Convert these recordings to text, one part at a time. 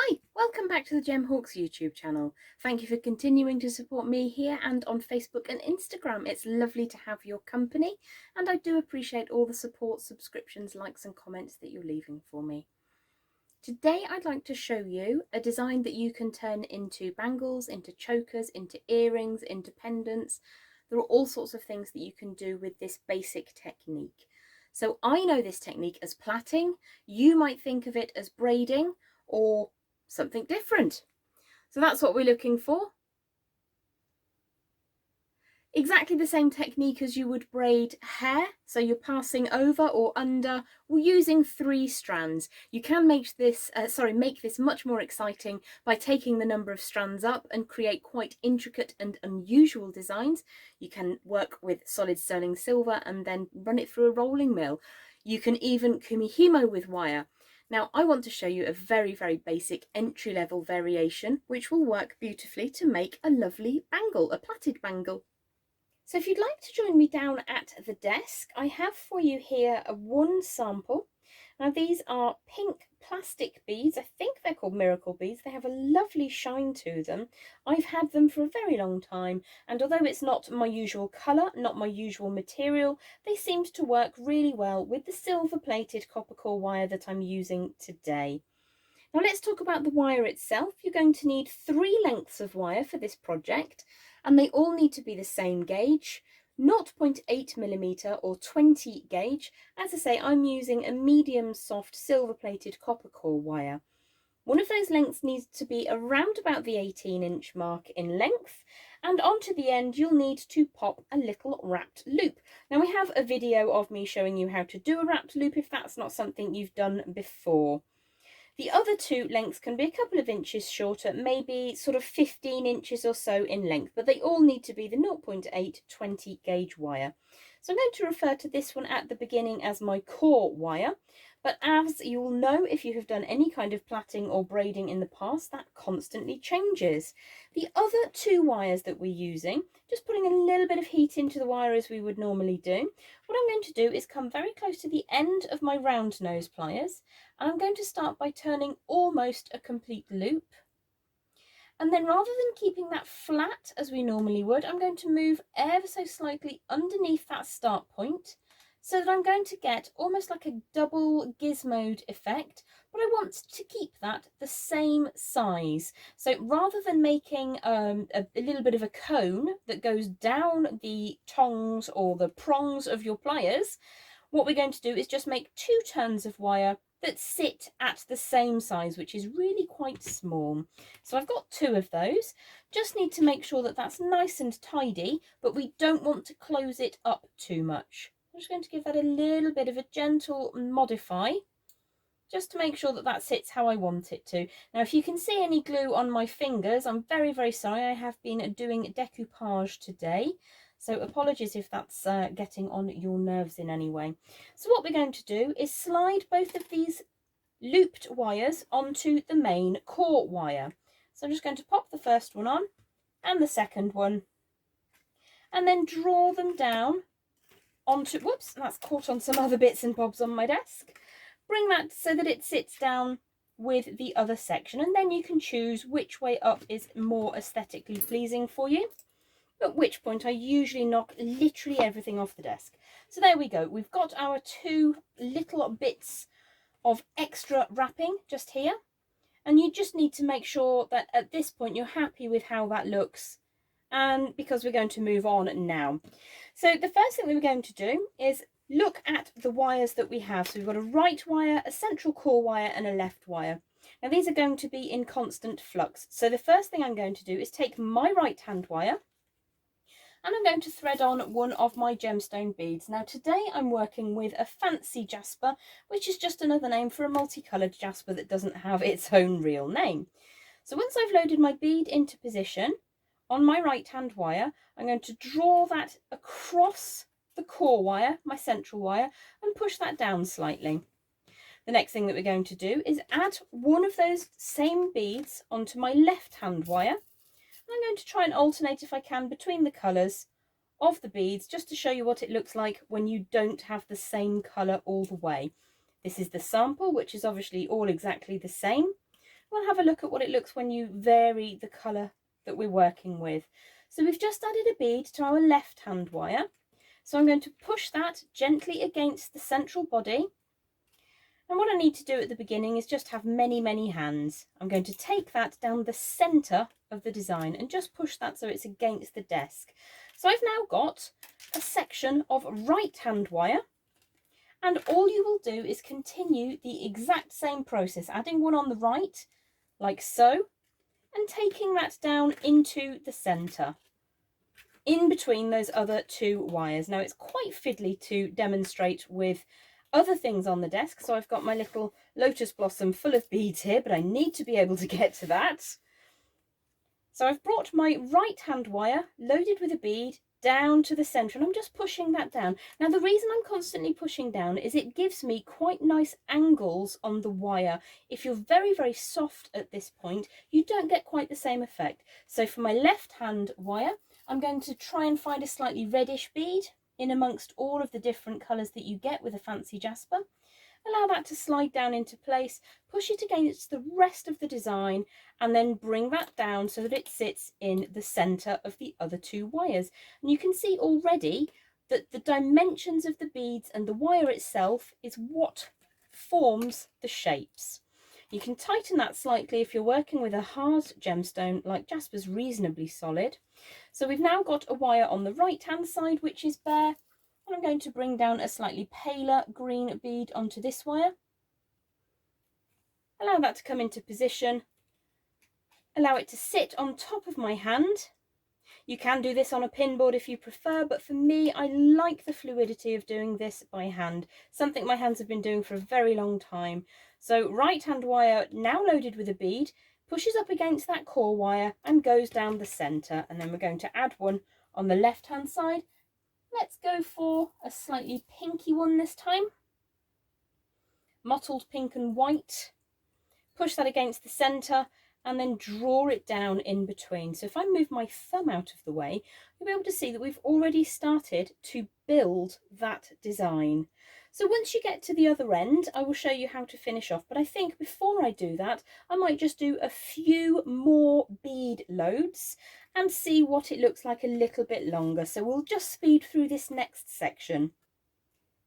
Hi, welcome back to the Gem Hawks YouTube channel. Thank you for continuing to support me here and on Facebook and Instagram. It's lovely to have your company, and I do appreciate all the support, subscriptions, likes and comments that you're leaving for me. Today I'd like to show you a design that you can turn into bangles, into chokers, into earrings, into pendants. There are all sorts of things that you can do with this basic technique. So I know this technique as plaiting. You might think of it as braiding or something different. So that's what we're looking for. Exactly the same technique as you would braid hair. So you're passing over or under. We're using 3 strands. You can make this much more exciting by taking the number of strands up and create quite intricate and unusual designs. You can work with solid sterling silver and then run it through a rolling mill. You can even kumihimo with wire. Now I want to show you a very, very basic entry-level variation which will work beautifully to make a lovely bangle, a plaited bangle. So if you'd like to join me down at the desk, I have for you here one sample. Now these are pink plastic beads. I think they're called miracle beads. They have a lovely shine to them. I've had them for a very long time, and although it's not my usual colour, not my usual material, they seem to work really well with the silver plated copper core wire that I'm using today. Now let's talk about the wire itself. You're going to need 3 lengths of wire for this project, and they all need to be the same gauge, 0.8mm or 20 gauge. As I say, I'm using a medium soft silver plated copper core wire. One of those lengths needs to be around about the 18-inch mark in length, and onto the end you'll need to pop a little wrapped loop. Now we have a video of me showing you how to do a wrapped loop if that's not something you've done before. The other 2 lengths can be a couple of inches shorter, maybe sort of 15 inches or so in length, but they all need to be the 0.8 20 gauge wire. So I'm going to refer to this one at the beginning as my core wire, but as you'll know if you have done any kind of plaiting or braiding in the past, that constantly changes. The other 2 wires that we're using, just putting a little bit of heat into the wire as we would normally do, what I'm going to do is come very close to the end of my round nose pliers, and I'm going to start by turning almost a complete loop. And then rather than keeping that flat as we normally would, I'm going to move ever so slightly underneath that start point so that I'm going to get almost like a double gizmoed effect, but I want to keep that the same size. So rather than making a little bit of a cone that goes down the tongs or the prongs of your pliers, what we're going to do is just make 2 turns of wire that sit at the same size, which is really quite small. So I've got 2 of those. Just need to make sure that that's nice and tidy, but we don't want to close it up too much. I'm just going to give that a little bit of a gentle modify, just to make sure that that sits how I want it to. Now, if you can see any glue on my fingers, I'm very, very sorry. I have been doing decoupage today, so apologies if that's getting on your nerves in any way. So what we're going to do is slide both of these looped wires onto the main core wire. So I'm just going to pop the first one on and the second one, and then draw them down onto, whoops, that's caught on some other bits and bobs on my desk. Bring that so that it sits down with the other section, and then you can choose which way up is more aesthetically pleasing for you, at which point I usually knock literally everything off the desk. So there we go, we've got our 2 little bits of extra wrapping just here, and you just need to make sure that at this point you're happy with how that looks, and because we're going to move on now. So the first thing that we're going to do is look at the wires that we have. So we've got a right wire, a central core wire and a left wire. Now these are going to be in constant flux. So the first thing I'm going to do is take my right hand wire and I'm going to thread on one of my gemstone beads. Now today I'm working with a fancy jasper, which is just another name for a multicoloured jasper that doesn't have its own real name. So once I've loaded my bead into position on my right hand wire, I'm going to draw that across the core wire, my central wire, and push that down slightly. The next thing that we're going to do is add one of those same beads onto my left hand wire. I'm going to try and alternate if I can between the colours of the beads, just to show you what it looks like when you don't have the same colour all the way. This is the sample, which is obviously all exactly the same. We'll have a look at what it looks when you vary the colour that we're working with. So we've just added a bead to our left hand wire. So I'm going to push that gently against the central body. And what I need to do at the beginning is just have many, many hands. I'm going to take that down the centre of the design and just push that so it's against the desk. So I've now got a section of right hand wire, and all you will do is continue the exact same process, adding one on the right, like so, and taking that down into the centre, in between those other two wires. Now it's quite fiddly to demonstrate with other things on the desk, so I've got my little lotus blossom full of beads here, but I need to be able to get to that. So I've brought my right hand wire loaded with a bead down to the centre, and I'm just pushing that down. Now the reason I'm constantly pushing down is it gives me quite nice angles on the wire. If you're very, very soft at this point, you don't get quite the same effect. So for my left hand wire, I'm going to try and find a slightly reddish bead in amongst all of the different colours that you get with a fancy jasper. Allow that to slide down into place, push it against the rest of the design, and then bring that down so that it sits in the centre of the other two wires. And you can see already that the dimensions of the beads and the wire itself is what forms the shapes. You can tighten that slightly if you're working with a hard gemstone like jasper's reasonably solid. So we've now got a wire on the right hand side which is bare. And I'm going to bring down a slightly paler green bead onto this wire. Allow that to come into position. Allow it to sit on top of my hand. You can do this on a pin board if you prefer, but for me, I like the fluidity of doing this by hand, something my hands have been doing for a very long time. So right hand wire now loaded with a bead, pushes up against that core wire and goes down the centre. And then we're going to add one on the left hand side. Let's go for a slightly pinky one this time. Mottled pink and white. Push that against the centre and then draw it down in between. So if I move my thumb out of the way, you'll be able to see that we've already started to build that design. So once you get to the other end, I will show you how to finish off. But I think before I do that, I might just do a few more bead loads and see what it looks like a little bit longer. So we'll just speed through this next section.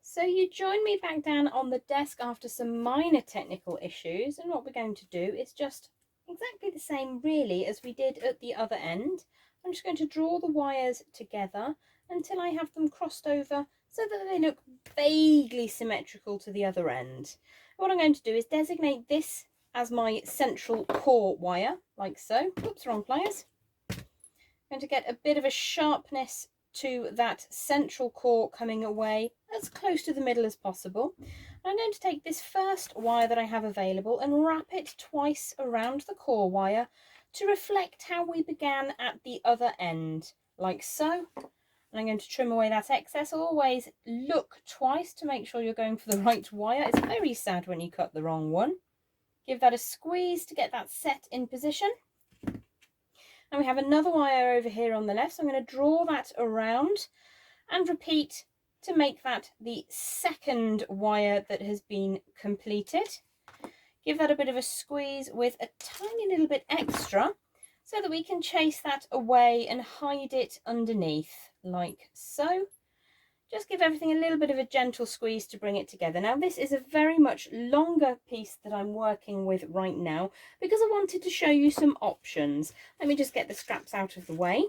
So you join me back down on the desk after some minor technical issues, and what we're going to do is just exactly the same really as we did at the other end. I'm just going to draw the wires together until I have them crossed over so that they look vaguely symmetrical to the other end. What I'm going to do is designate this as my central core wire, like so. Oops, wrong pliers. I'm going to get a bit of a sharpness to that central core coming away as close to the middle as possible. I'm going to take this first wire that I have available and wrap it twice around the core wire to reflect how we began at the other end, like so. And I'm going to trim away that excess. Always look twice to make sure you're going for the right wire. It's very sad when you cut the wrong one. Give that a squeeze to get that set in position. And we have another wire over here on the left, so I'm going to draw that around and repeat to make that the second wire that has been completed. Give that a bit of a squeeze with a tiny little bit extra so that we can chase that away and hide it underneath, like so. Just give everything a little bit of a gentle squeeze to bring it together. Now this is a very much longer piece that I'm working with right now because I wanted to show you some options. Let me just get the scraps out of the way.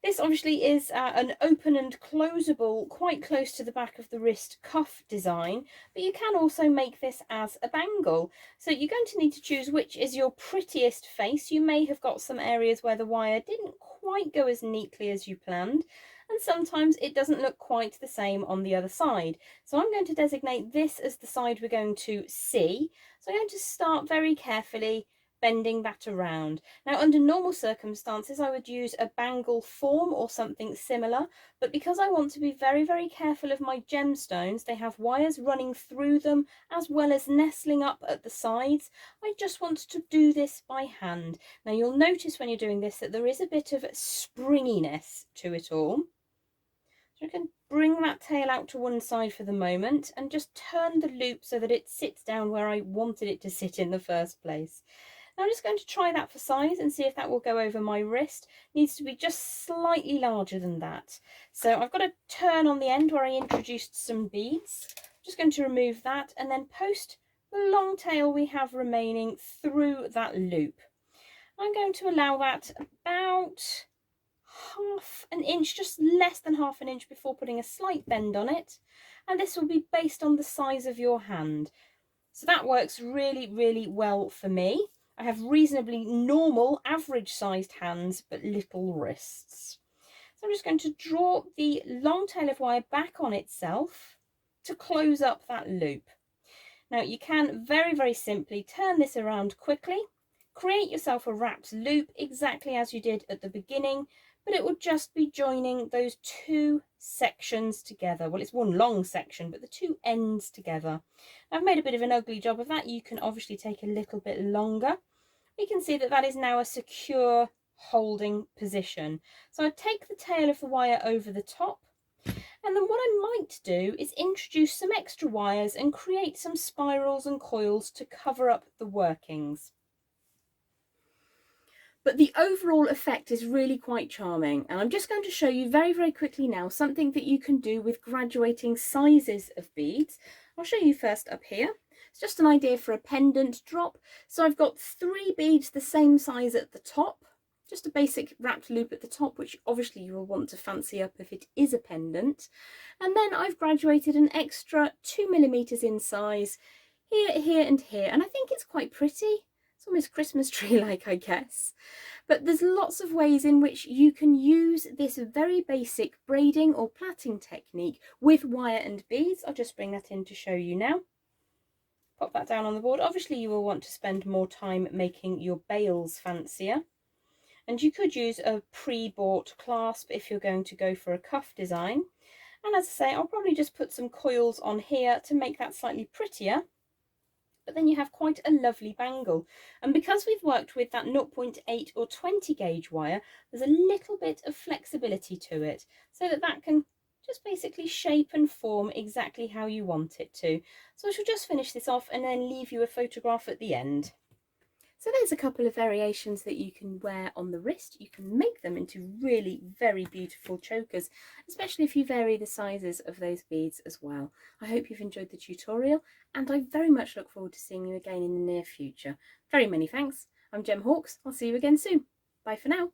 This obviously is an open and closable, quite close to the back of the wrist cuff design, but you can also make this as a bangle. So you're going to need to choose which is your prettiest face. You may have got some areas where the wire didn't quite go as neatly as you planned, and sometimes it doesn't look quite the same on the other side. So I'm going to designate this as the side we're going to see. So I'm going to start very carefully bending that around. Now under normal circumstances I would use a bangle form or something similar, but because I want to be very, very careful of my gemstones, they have wires running through them as well as nestling up at the sides. I just want to do this by hand. Now you'll notice when you're doing this that there is a bit of springiness to it all. So you can bring that tail out to one side for the moment and just turn the loop so that it sits down where I wanted it to sit in the first place. Now I'm just going to try that for size and see if that will go over my wrist. It needs to be just slightly larger than that. So I've got a turn on the end where I introduced some beads. I'm just going to remove that and then post the long tail we have remaining through that loop. I'm going to allow that about half an inch, just less than half an inch, before putting a slight bend on it, and this will be based on the size of your hand. So that works really, really well for me. I have reasonably normal, average sized hands, but little wrists. So I'm just going to draw the long tail of wire back on itself to close up that loop. Now you can very, very simply turn this around quickly, create yourself a wrapped loop exactly as you did at the beginning, but it will just be joining those two sections together. Well, it's one long section, but the two ends together. I've made a bit of an ugly job of that. You can obviously take a little bit longer. You can see that that is now a secure holding position. So I take the tail of the wire over the top, and then what I might do is introduce some extra wires and create some spirals and coils to cover up the workings. But the overall effect is really quite charming, and I'm just going to show you very, very quickly now something that you can do with graduating sizes of beads. I'll show you first up here. It's just an idea for a pendant drop. So I've got 3 beads the same size at the top, just a basic wrapped loop at the top, which obviously you will want to fancy up if it is a pendant. And then I've graduated an extra 2mm in size here, here and here, and I think it's quite pretty. It's almost Christmas tree-like, I guess. But there's lots of ways in which you can use this very basic braiding or plaiting technique with wire and beads. I'll just bring that in to show you now. Pop that down on the board. Obviously you will want to spend more time making your bales fancier. And you could use a pre-bought clasp if you're going to go for a cuff design. And as I say, I'll probably just put some coils on here to make that slightly prettier. But then you have quite a lovely bangle. And because we've worked with that 0.8 or 20 gauge wire, there's a little bit of flexibility to it, so that that can just basically shape and form exactly how you want it to. So I shall just finish this off and then leave you a photograph at the end. So there's a couple of variations that you can wear on the wrist. You can make them into really very beautiful chokers, especially if you vary the sizes of those beads as well. I hope you've enjoyed the tutorial, and I very much look forward to seeing you again in the near future. Very many thanks. I'm Gem Hawks. I'll see you again soon. Bye for now.